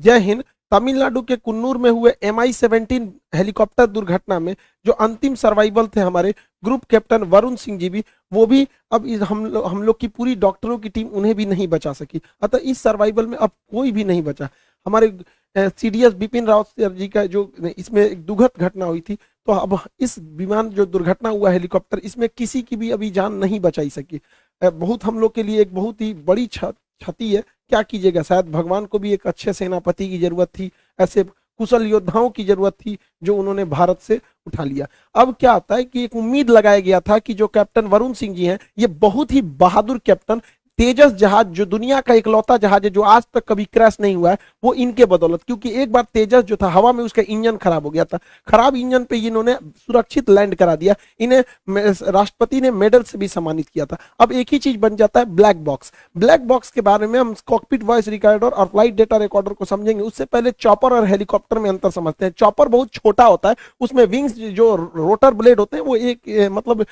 जय हिंद। तमिलनाडु के कुन्नूर में हुए MI-17 हेलीकॉप्टर दुर्घटना में जो अंतिम सर्वाइवल थे हमारे ग्रुप कैप्टन वरुण सिंह जी भी, वो भी अब हम लोग की पूरी डॉक्टरों की टीम उन्हें भी नहीं बचा सकी। अतः इस सर्वाइवल में अब कोई भी नहीं बचा। हमारे CDS बिपिन रावत सर जी का जो इसमें एक दुखद घटना हुई थी, तो अब इस विमान जो दुर्घटना हुआ हेलीकॉप्टर, इसमें किसी की भी अभी जान नहीं बचाई सकी। बहुत हम लोग के लिए एक बहुत ही बड़ी क्षति है। क्या कीजिएगा, शायद भगवान को भी एक अच्छे सेनापति की जरूरत थी, ऐसे कुशल योद्धाओं की जरूरत थी जो उन्होंने भारत से उठा लिया। अब क्या होता है कि एक उम्मीद लगाया गया था कि जो कैप्टन वरुण सिंह जी हैं, ये बहुत ही बहादुर कैप्टन, तेजस जहाज जो दुनिया का इकलौता जहाज है जो आज तक कभी क्रैश नहीं हुआ है, वो इनके बदौलत, क्योंकि एक बार तेजस जो था हवा में उसका इंजन खराब हो गया था। खराब इंजन पे इन्होंने सुरक्षित लैंड करा दिया। इन्हें राष्ट्रपति ने मेडल से भी सम्मानित किया था। अब एक ही चीज बन जाता है ब्लैक बॉक्स। ब्लैक बॉक्स के बारे में हम कॉकपिट वॉइस रिकॉर्डर और फ्लाइट डेटा रिकॉर्डर को समझेंगे, उससे पहले चॉपर और हेलीकॉप्टर में अंतर समझते हैं। चॉपर बहुत छोटा होता है, उसमें विंग्स जो रोटर ब्लेड होते हैं वो एक मतलब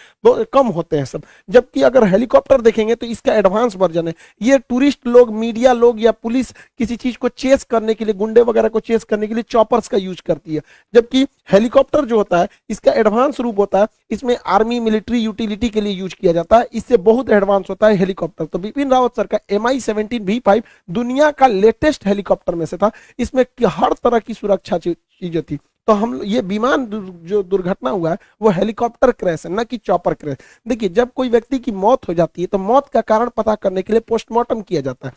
कम होते हैं सब। जबकि अगर हेलीकॉप्टर देखेंगे तो इसका एडवांस वर्जन है। ये टूरिस्ट लोग, मीडिया लोग या पुलिस किसी चीज को चेस करने के लिए, गुंडे वगैरह को चेस करने के लिए चॉपर्स का यूज करती है। जबकि हेलीकॉप्टर जो होता है इसका एडवांस रूप होता है, इसमें आर्मी मिलिट्री यूटिलिटी के लिए यूज किया जाता है, इससे बहुत एडवांस होता है हेलीकॉप्टर। तो बिपिन रावत सर का MI-17 V5 दुनिया का लेटेस्ट हेलीकॉप्टर में से था। इसमें हर तरह की सुरक्षा चीजें थी। तो हम ये विमान जो दुर्घटना हुआ है वो हेलीकॉप्टर क्रैश है, ना कि चॉपर क्रैश। देखिए, जब कोई व्यक्ति की मौत हो जाती है तो मौत का कारण पता करने के लिए पोस्टमार्टम किया जाता है।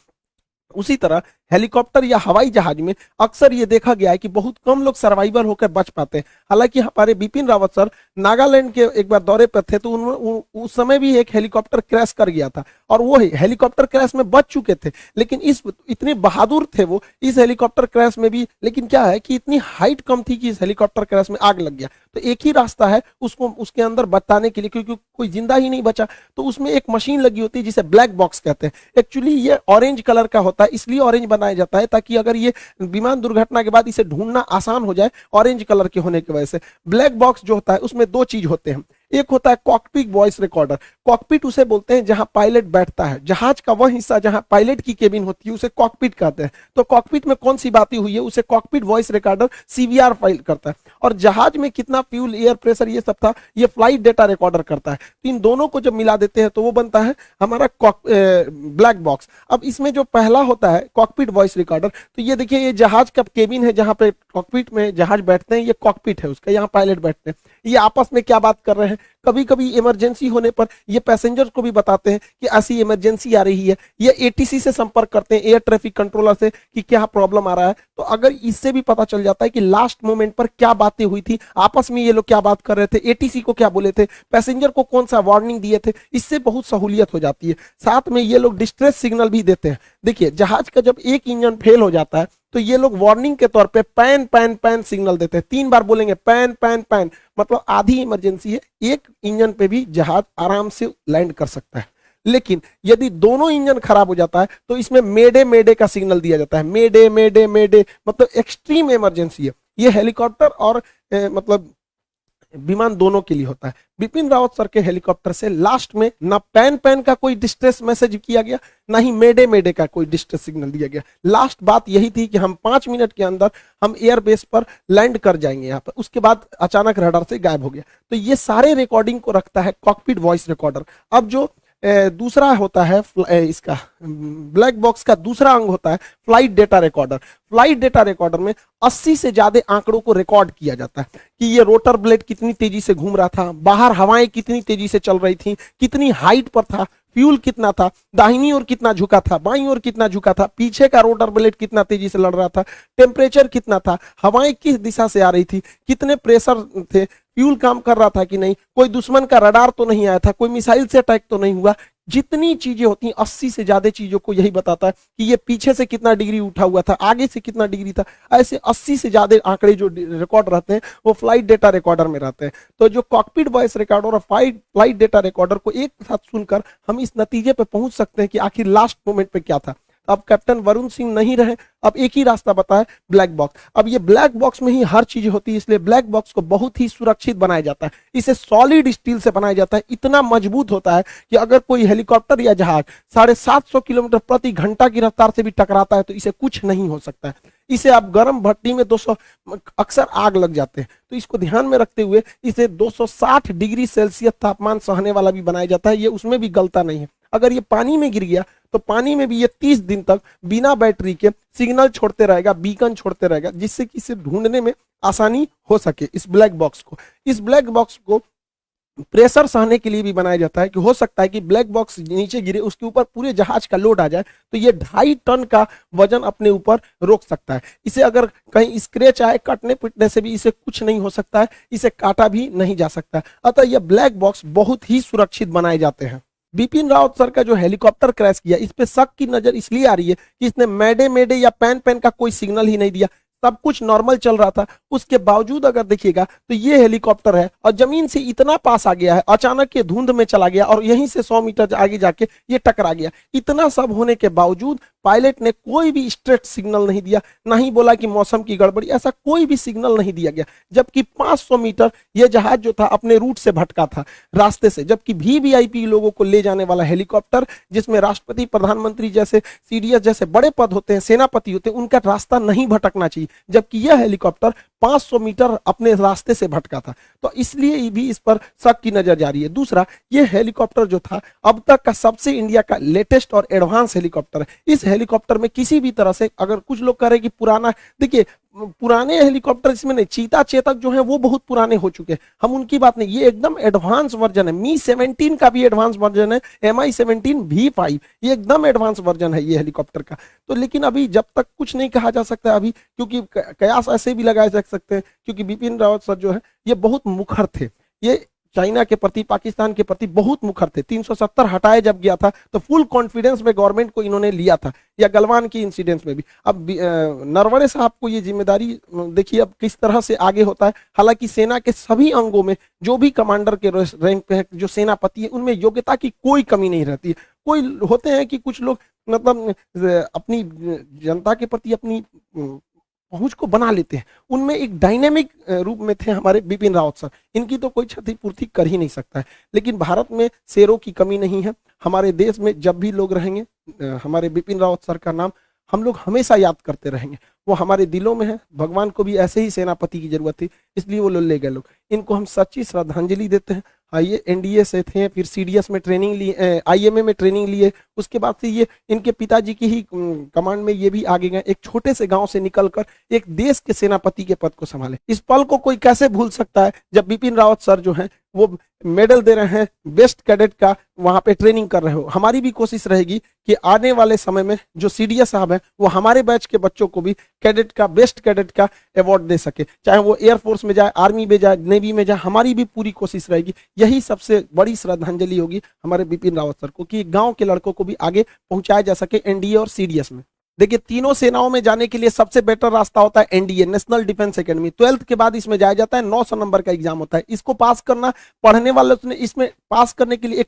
उसी तरह हेलीकॉप्टर या हवाई जहाज में अक्सर ये देखा गया है कि बहुत कम लोग सर्वाइवल होकर बच पाते हैं। हालांकि हमारे बिपिन रावत सर नागालैंड के एक बार दौरे पर थे, तो उस समय भी एक हेलीकॉप्टर क्रैश कर गया था और वो हेलीकॉप्टर क्रैश में बच चुके थे। लेकिन इस इतने बहादुर थे वो इस हेलीकॉप्टर क्रैश में भी। लेकिन क्या है कि इतनी हाइट कम थी कि इस हेलीकॉप्टर क्रैश में आग लग गया। तो एक ही रास्ता है उसको उसके अंदर बताने के लिए, क्योंकि कोई जिंदा ही नहीं बचा। तो उसमें एक मशीन लगी होती है जिसे ब्लैक बॉक्स कहते हैं। एक्चुअली ये ऑरेंज कलर का होता है, इसलिए ऑरेंज बनाया जाता है ताकि अगर ये विमान दुर्घटना के बाद इसे ढूंढना आसान हो जाए, ऑरेंज कलर के होने की वजह से। ब्लैक बॉक्स जो होता है उसमें दो चीज होते हैं। एक होता है कॉकपिट वॉइस रिकॉर्डर। कॉकपिट उसे बोलते हैं जहां पायलट बैठता है, जहाज का वह हिस्सा जहां पायलट की केबिन होती है उसे कॉकपिट कहते हैं। तो कॉकपिट में कौन सी बातें हुई है उसे cockpit voice recorder CVR file करता है। और जहाज में कितना फ्यूल, एयर प्रेशर, ये सब था, ये फ्लाइट डेटा रिकॉर्डर करता है। तो इन दोनों को जब मिला देते हैं तो वो बनता है हमारा ब्लैक बॉक्स। अब इसमें जो पहला होता है कॉकपिट वॉइस रिकॉर्डर, तो ये देखिए, ये जहाज का केबिन है जहां पे कॉकपिट में जहाज बैठते हैं, ये कॉकपिट है उसका, यहाँ पायलट बैठते हैं। ये आपस में क्या बात कर रहे हैं, कभी कभी इमरजेंसी होने पर ये पैसेंजर को भी बताते हैं कि ऐसी इमरजेंसी आ रही है। ये ATC से संपर्क करते हैं, एयर ट्रैफिक कंट्रोलर से, कि क्या प्रॉब्लम आ रहा है। तो अगर इससे भी पता चल जाता है कि लास्ट मोमेंट पर क्या बातें हुई थी, आपस में ये लोग क्या बात कर रहे थे, ATC को क्या बोले थे, पैसेंजर को कौन सा वार्निंग दिए थे, इससे बहुत सहूलियत हो जाती है। साथ में ये लोग डिस्ट्रेस सिग्नल भी देते हैं। देखिए, जहाज का जब एक इंजन फेल हो जाता है तो ये लोग वार्निंग के तौर पे पैन पैन पैन सिग्नल देते हैं। 3 बार बोलेंगे पैन पैन पैन, मतलब आधी इमरजेंसी है, एक इंजन पे भी जहाज आराम से लैंड कर सकता है। लेकिन यदि दोनों इंजन खराब हो जाता है तो इसमें मेडे मेडे का सिग्नल दिया जाता है। मेडे मेडे मेडे मतलब एक्सट्रीम इमरजेंसी है। ये हेलीकॉप्टर और मतलब विमान दोनों के लिए होता है। बिपिन रावत सर के हेलीकॉप्टर से लास्ट में ना पैन पैन का कोई डिस्ट्रेस मैसेज किया गया, ना ही मेडे मेडे का कोई डिस्ट्रेस सिग्नल दिया गया। लास्ट बात यही थी कि हम 5 मिनट के अंदर हम एयरबेस पर लैंड कर जाएंगे यहाँ पर। उसके बाद अचानक रडार से गायब हो गया। तो ये सारे रिकॉर्डिंग को रखता है कॉकपिट वॉइस रिकॉर्डर। अब जो दूसरा होता है इसका ब्लैक बॉक्स का दूसरा अंग होता है flight data recorder. Flight data recorder में 80 से ज्यादा आंकड़ों को रिकॉर्ड किया जाता है कि ये रोटर ब्लेड कितनी तेजी से घूम रहा था, बाहर हवाएं कितनी तेजी से चल रही थी, कितनी हाइट पर था, फ्यूल कितना था, दाहिनी ओर कितना झुका था, बाईं ओर कितना झुका था, पीछे का रोटर ब्लेड कितना तेजी से लड़ रहा था, टेम्परेचर कितना था, हवाएं किस दिशा से आ रही थी, कितने प्रेशर थे, फ्यूल काम कर रहा था कि नहीं, कोई दुश्मन का रडार तो नहीं आया था, कोई मिसाइल से अटैक तो नहीं हुआ। जितनी चीजें होती हैं 80 से ज्यादा चीजों को यही बताता है कि ये पीछे से कितना डिग्री उठा हुआ था, आगे से कितना डिग्री था। ऐसे 80 से ज्यादा आंकड़े जो रिकॉर्ड रहते हैं वो फ्लाइट डेटा रिकॉर्डर में रहते हैं। तो जो कॉकपिट वॉइस रिकॉर्डर और फ्लाइट डेटा रिकॉर्डर को एक साथ सुनकर हम इस नतीजे पर पहुंच सकते हैं कि आखिर लास्ट मोमेंट पे क्या था। तो अब कैप्टन वरुण सिंह नहीं रहे, अब एक ही रास्ता बता है, ब्लैक बॉक्स। अब ये ब्लैक बॉक्स में ही हर चीज होती है, इसलिए ब्लैक बॉक्स को बहुत ही सुरक्षित बनाया जाता है। इसे सॉलिड स्टील से बनाया जाता है, इतना मजबूत होता है कि अगर कोई हेलीकॉप्टर या जहाज 750 किलोमीटर प्रति घंटा की रफ्तार से भी टकराता है तो इसे कुछ नहीं हो सकता है। इसे आप गर्म भट्टी में 200 अक्सर आग लग जाते हैं, तो इसको ध्यान में रखते हुए इसे 260 डिग्री सेल्सियस तापमान सहने वाला भी बनाया जाता है, ये उसमें भी गलता नहीं है। अगर ये पानी में गिर गया तो पानी में भी ये 30 दिन तक बिना बैटरी के सिग्नल छोड़ते रहेगा, बीकन छोड़ते रहेगा, जिससे कि इसे ढूंढने में आसानी हो सके। इस ब्लैक बॉक्स को प्रेशर सहने के लिए भी बनाया जाता है कि हो सकता है कि ब्लैक बॉक्स नीचे गिरे, उसके ऊपर पूरे जहाज का लोड आ जाए तो ये 2.5 टन का वजन अपने ऊपर रोक सकता है। इसे अगर कहीं स्क्रैच आए, कटने पिटने से भी इसे कुछ नहीं हो सकता है, इसे काटा भी नहीं जा सकता है। अतः यह ब्लैक बॉक्स बहुत ही सुरक्षित बनाए जाते हैं। बिपिन रावत सर का जो हेलीकॉप्टर क्रैश किया, इस पे शक की नजर इसलिए आ रही है कि इसने मैडे मैडे या पैन पैन का कोई सिग्नल ही नहीं दिया, सब कुछ नॉर्मल चल रहा था। उसके बावजूद अगर देखिएगा तो ये हेलीकॉप्टर है और जमीन से इतना पास आ गया है, अचानक ये धुंध में चला गया और यहीं से 100 मीटर आगे जाके ये टकरा गया। इतना सब होने के बावजूद पायलट ने कोई भी स्ट्रेट सिग्नल नहीं दिया, ना ही बोला कि मौसम की गड़बड़ी, ऐसा कोई भी सिग्नल नहीं दिया गया। जबकि 500 मीटर यह जहाज जो था अपने रूट से भटका था, रास्ते से, जबकि वीवीआईपी लोगों को ले जाने वाला हेलीकॉप्टर जिसमें राष्ट्रपति, प्रधानमंत्री जैसे, सीडीएस जैसे बड़े पद होते हैं, सेनापति होते हैं, उनका रास्ता नहीं भटकना चाहिए, जबकि यह हेलीकॉप्टर 500 मीटर अपने रास्ते से भटका था। तो इसलिए भी इस पर शक की नजर जा रही है। दूसरा, यह हेलीकॉप्टर जो था अब तक का सबसे इंडिया का लेटेस्ट और एडवांस हेलीकॉप्टर है। इस हेलीकॉप्टर में किसी भी तरह से, अगर कुछ लोग कह रहे हैं कि पुराना, देखिए पुराने हेलीकॉप्टर इसमें नहीं, चीता चेतक जो है वो बहुत पुराने हो चुके हैं, हम उनकी बात नहीं, ये एकदम एडवांस वर्जन है। मी 17 का भी एडवांस वर्जन है, MI-17 V5, ये एकदम एडवांस वर्जन है ये हेलीकॉप्टर का। तो लेकिन अभी जब तक कुछ नहीं कहा जा सकता अभी, क्योंकि कयास ऐसे भी लगाए जा सकते हैं, क्योंकि बिपिन रावत सर जो है ये बहुत मुखर थे, ये चाइना के प्रति, पाकिस्तान के प्रति बहुत मुखर थे। 370 हटाए जब गया था तो फुल कॉन्फिडेंस में गवर्नमेंट को इन्होंने लिया था, या गलवान की इंसिडेंट में भी। अब नरवणे साहब को ये जिम्मेदारी देखिए अब किस तरह से आगे होता है। हालांकि सेना के सभी अंगों में जो भी कमांडर के रैंक पे है, जो सेनापति है, उनमें योग्यता की कोई कमी नहीं रहती है। कोई होते हैं कि कुछ लोग मतलब अपनी जनता के प्रति अपनी पहुंच को बना लेते हैं, उनमें एक डायनेमिक रूप में थे हमारे बिपिन रावत सर। इनकी तो कोई क्षतिपूर्ति कर ही नहीं सकता है। लेकिन भारत में शेरों की कमी नहीं है। हमारे देश में जब भी लोग रहेंगे, हमारे बिपिन रावत सर का नाम हम लोग हमेशा याद करते रहेंगे। वो हमारे दिलों में है। भगवान को भी ऐसे ही सेनापति की जरूरत थी, इसलिए वो ले गए लोग। इनको हम सच्ची श्रद्धांजलि देते हैं। ये एनडीए से थे, फिर सीडीएस में ट्रेनिंग लिए, आईएमए में ट्रेनिंग लिए, उसके बाद से ये इनके पिताजी की ही कमांड में ये भी आगे गए, एक छोटे से गांव से निकलकर एक देश के सेनापति के पद को संभाले। इस पल को कोई कैसे भूल सकता है जब बिपिन रावत सर जो है वो मेडल दे रहे हैं, बेस्ट कैडेट का वहां पे ट्रेनिंग कर रहे हो। हमारी भी कोशिश रहेगी कि आने वाले समय में जो सीडीएस साहब हैं वो हमारे बैच के बच्चों को भी कैडेट का, बेस्ट कैडेट का अवार्ड दे सके, चाहे वो एयरफोर्स में जाए, आर्मी में जाए, नेवी में जाए। हमारी भी पूरी कोशिश रहेगी। यही सबसे बड़ी श्रद्धांजलि होगी हमारे बिपिन रावत सर को, कि गांव के लड़कों को भी आगे पहुंचाया जा सके एनडीए और सीडीएस में। देखिए, तीनों सेनाओं में जाने के लिए सबसे बेटर रास्ता होता है NDA, national defence academy. 12th के बाद इसमें जाया जाता है, 900 नंबर का एग्जाम होता है। इसको पास करना, पढ़ने वाले ने इसमें पास करने के लिए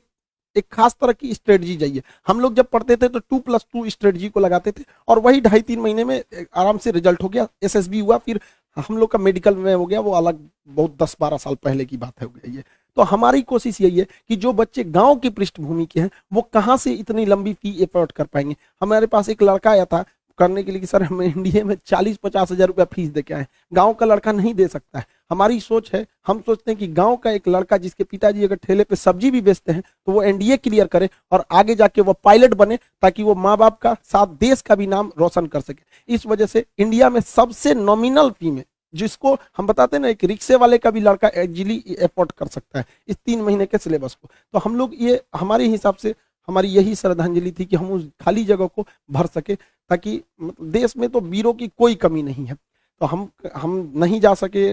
एक खास तरह की स्ट्रेटजी चाहिए। हम लोग जब पढ़ते थे तो 2+2 स्ट्रेटजी को लगाते थे और वही 2.5-3 महीने में आराम से रिजल्ट हो गया। एसएसबी हुआ, फिर हम लोग का मेडिकल में हो गया, वो अलग बहुत 10-12 साल पहले की बात है हो गई है। तो हमारी कोशिश यही है कि जो बच्चे गांव की पृष्ठभूमि के हैं वो कहाँ से इतनी लंबी फी एफोर्ड कर पाएंगे। हमारे पास एक लड़का आया था करने के लिए कि सर हम इंडिया में 40-50 हजार रुपया फीस दे के आए, गांव का लड़का नहीं दे सकता है। हमारी सोच है, हम सोचते हैं कि गांव का एक लड़का जिसके पिताजी अगर ठेले पे सब्जी भी बेचते हैं तो वो एनडीए क्लियर करे और आगे जाके वो पायलट बने, ताकि वो माँ बाप का साथ देश का भी नाम रोशन कर सके। इस वजह से इंडिया में सबसे नॉमिनल फी में, जिसको हम बताते हैं ना, एक रिक्शे वाले का भी लड़का इजीली एफोर्ड कर सकता है इस 3 महीने के सिलेबस को। तो हम लोग ये, हमारे हिसाब से हमारी यही श्रद्धांजलि थी कि हम उस खाली जगह को भर सके, ताकि देश में तो वीरों की कोई कमी नहीं है। तो हम नहीं जा सके,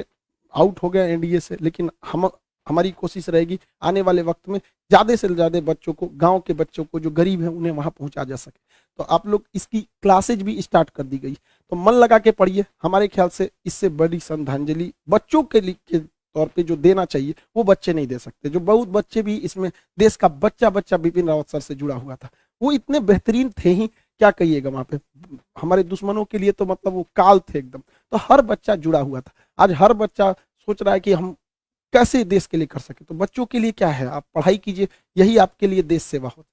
आउट हो गए एनडीए से, लेकिन हमारी कोशिश रहेगी आने वाले वक्त में ज़्यादा से ज़्यादा बच्चों को, गांव के बच्चों को जो गरीब हैं उन्हें वहां पहुंचा जा सके। तो आप लोग, इसकी क्लासेज भी स्टार्ट कर दी गई, तो मन लगा के पढ़िए। हमारे ख्याल से इससे बड़ी श्रद्धांजलि बच्चों के लिए तौर पे जो देना चाहिए वो बच्चे नहीं दे सकते। जो बहुत बच्चे भी इसमें, देश का बच्चा बिपिन रावत सर से जुड़ा हुआ था, वो इतने बेहतरीन थे ही क्या कहिएगा वहां पे, हमारे दुश्मनों के लिए तो मतलब वो काल थे एकदम। तो हर बच्चा जुड़ा हुआ था। आज हर बच्चा सोच रहा है कि हम कैसे देश के लिए कर सके। तो बच्चों के लिए क्या है, आप पढ़ाई कीजिए, यही आपके लिए देश सेवा हो।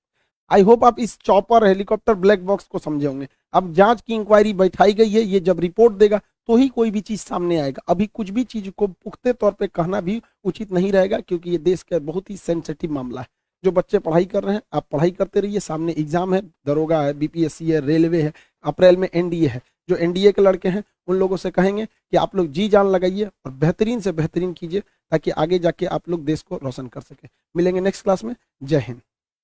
आई होप आप इस चॉपर हेलीकॉप्टर ब्लैक बॉक्स को समझे होंगे। अब जांच की इंक्वायरी बैठाई गई है, ये जब रिपोर्ट देगा तो ही कोई भी चीज सामने आएगा। अभी कुछ भी चीज को पुख्ते तौर पे कहना भी उचित नहीं रहेगा, क्योंकि ये देश का बहुत ही सेंसिटिव मामला है। जो बच्चे पढ़ाई कर रहे हैं, आप पढ़ाई करते रहिए, सामने एग्जाम है, दरोगा है, बीपीएससी है, रेलवे है, अप्रैल में एनडीए है। जो एनडीए के लड़के हैं उन लोगों से कहेंगे कि आप लोग जी जान लगाइए और बेहतरीन से बेहतरीन कीजिए, ताकि आगे जाके आप लोग देश को रोशन कर सके। मिलेंगे नेक्स्ट क्लास में। जय हिंद।